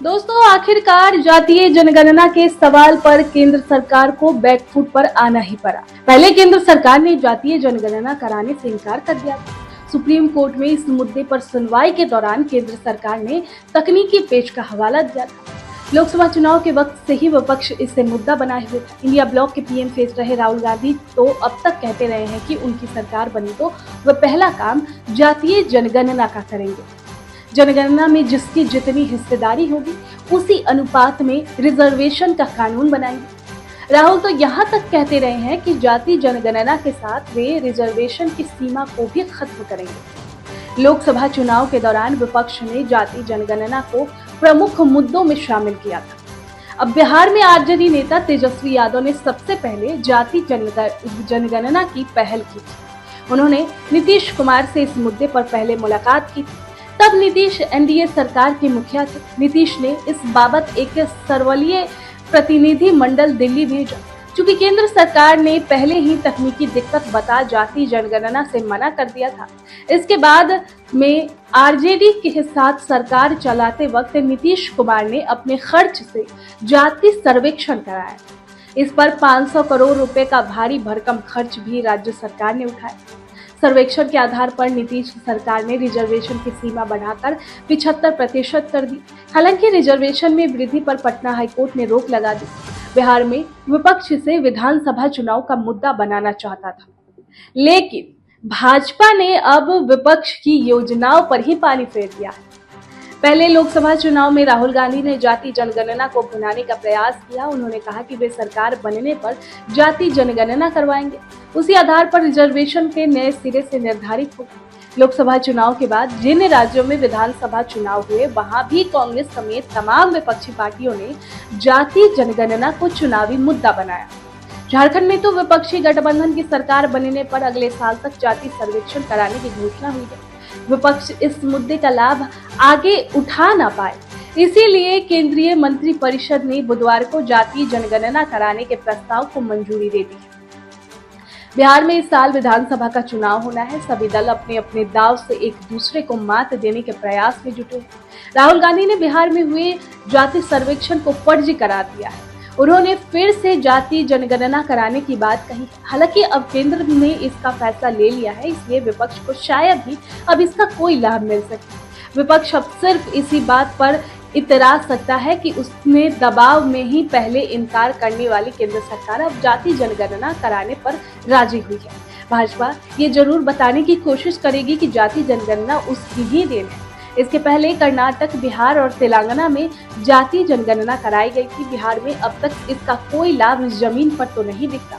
दोस्तों, आखिरकार जातीय जनगणना के सवाल पर केंद्र सरकार को बैकफुट पर आना ही पड़ा। पहले केंद्र सरकार ने जातीय जनगणना कराने से इनकार कर दिया था। सुप्रीम कोर्ट में इस मुद्दे पर सुनवाई के दौरान केंद्र सरकार ने तकनीकी पेच का हवाला दिया था। लोकसभा चुनाव के वक्त से ही विपक्ष इसे मुद्दा बनाए हुए था। इंडिया ब्लॉक के पीएम फेस रहे राहुल गांधी तो अब तक कहते रहे हैं कि उनकी सरकार बनी तो वह पहला काम जातीय जनगणना का करेंगे। जनगणना में जिसकी जितनी हिस्सेदारी होगी उसी अनुपात में रिजर्वेशन का कानून बनाएंगे। राहुल तो यहाँ तक कहते रहे हैं कि जाति जनगणना के साथ वे रिजर्वेशन की सीमा को भी खत्म करेंगे। लोकसभा चुनाव के दौरान विपक्ष ने जाति जनगणना को प्रमुख मुद्दों में शामिल किया था। अब बिहार में आरजेडी नेता तेजस्वी यादव ने सबसे पहले जाति जनगणना की पहल की थी। उन्होंने नीतीश कुमार से इस मुद्दे पर पहले मुलाकात की। तब नीतीश एनडीए सरकार के मुखिया थे। नीतीश ने इस बाबत एक सर्वदलीय प्रतिनिधि मंडल दिल्ली भेजा। चूंकि केंद्र सरकार ने पहले ही तकनीकी दिक्कत बता जाति जनगणना से मना कर दिया था, इसके बाद में आरजेडी के साथ सरकार चलाते वक्त नीतीश कुमार ने अपने खर्च से जाति सर्वेक्षण कराया। इस पर 500 करोड़ रुपए का भारी भरकम खर्च भी राज्य सरकार ने उठाया। सर्वेक्षण के आधार पर नीतीश सरकार ने रिजर्वेशन की सीमा बढ़ाकर 75% कर दी। हालांकि रिजर्वेशन में वृद्धि पर पटना हाईकोर्ट ने रोक लगा दी। बिहार में विपक्ष इसे विधानसभा चुनाव का मुद्दा बनाना चाहता था, लेकिन भाजपा ने अब विपक्ष की योजनाओं पर ही पानी फेर दिया है। पहले लोकसभा चुनाव में राहुल गांधी ने जाति जनगणना को भुनाने का प्रयास किया। उन्होंने कहा कि वे सरकार बनने पर जाति जनगणना करवाएंगे। उसी आधार पर रिजर्वेशन के नए सिरे से निर्धारित होगा। लोकसभा चुनाव के बाद जिन राज्यों में विधानसभा चुनाव हुए, वहां भी कांग्रेस समेत तमाम विपक्षी पार्टियों ने जाति जनगणना को चुनावी मुद्दा बनाया। झारखंड में तो विपक्षी गठबंधन की सरकार बनने पर अगले साल तक जाति सर्वेक्षण कराने की घोषणा हुई है। विपक्ष इस मुद्दे का लाभ आगे उठा ना पाए, इसीलिए केंद्रीय मंत्रिपरिषद ने बुधवार को जातीय जनगणना कराने के प्रस्ताव को मंजूरी दे दी है। बिहार में इस साल विधानसभा का चुनाव होना है। सभी दल अपने अपने दांव से एक दूसरे को मात देने के प्रयास में जुटे हैं। राहुल गांधी ने बिहार में हुए जाति सर्वेक्षण को फर्जी करार दिया है। उन्होंने फिर से जाति जनगणना कराने की बात कही। हालांकि अब केंद्र ने इसका फैसला ले लिया है, इसलिए विपक्ष को शायद ही अब इसका कोई लाभ मिल सके। विपक्ष अब सिर्फ इसी बात पर इतरा सकता है कि उसने दबाव में ही पहले इनकार करने वाली केंद्र सरकार अब जाति जनगणना कराने पर राजी हुई है। भाजपा ये जरूर बताने की कोशिश करेगी कि जाति जनगणना उसकी ही देन है। इसके पहले कर्नाटक, बिहार और तेलंगाना में जाति जनगणना कराई गई थी। बिहार में अब तक इसका कोई लाभ जमीन पर तो नहीं दिखता।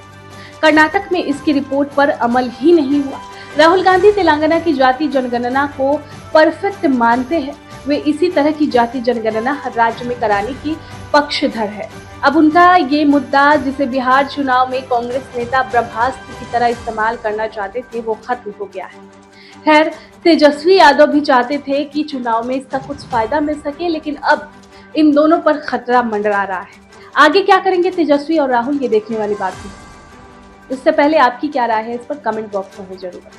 कर्नाटक में इसकी रिपोर्ट पर अमल ही नहीं हुआ। राहुल गांधी तेलंगाना की जाति जनगणना को परफेक्ट मानते हैं। वे इसी तरह की जाति जनगणना हर राज्य में कराने की पक्षधर है। अब उनका ये मुद्दा, जिसे बिहार चुनाव में कांग्रेस नेता ब्रह्मास्त्र की तरह इस्तेमाल करना चाहते थे, वो खत्म हो गया है। खैर, तेजस्वी यादव भी चाहते थे कि चुनाव में इसका कुछ फायदा मिल सके, लेकिन अब इन दोनों पर खतरा मंडरा रहा है। आगे क्या करेंगे तेजस्वी और राहुल, ये देखने वाली बात है। इससे पहले आपकी क्या राय है इस पर कमेंट बॉक्स में जरूर बताएं।